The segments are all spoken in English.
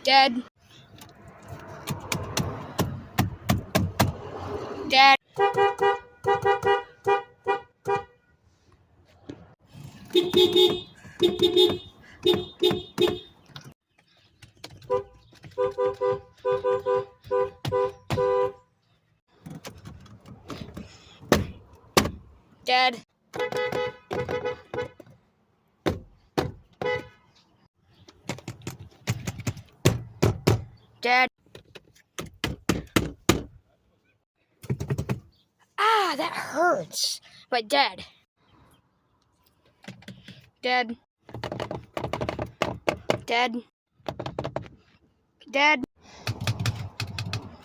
Dead. Dead. Dead. Dead. Ah, that hurts. But dead. Dead. Dead. Dead.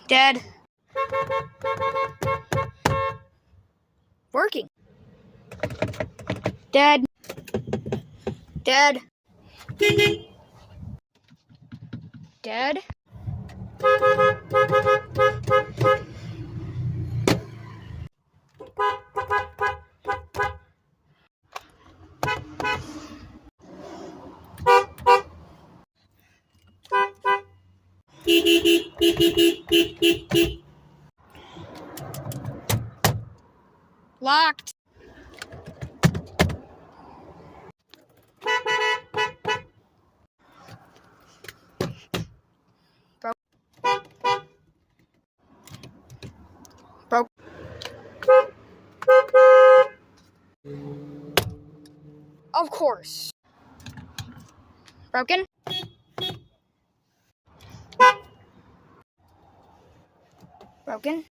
Dead. Working. Dead. Dead. Dead. Locked. Broke. Broke. Of course. Broken. Broken.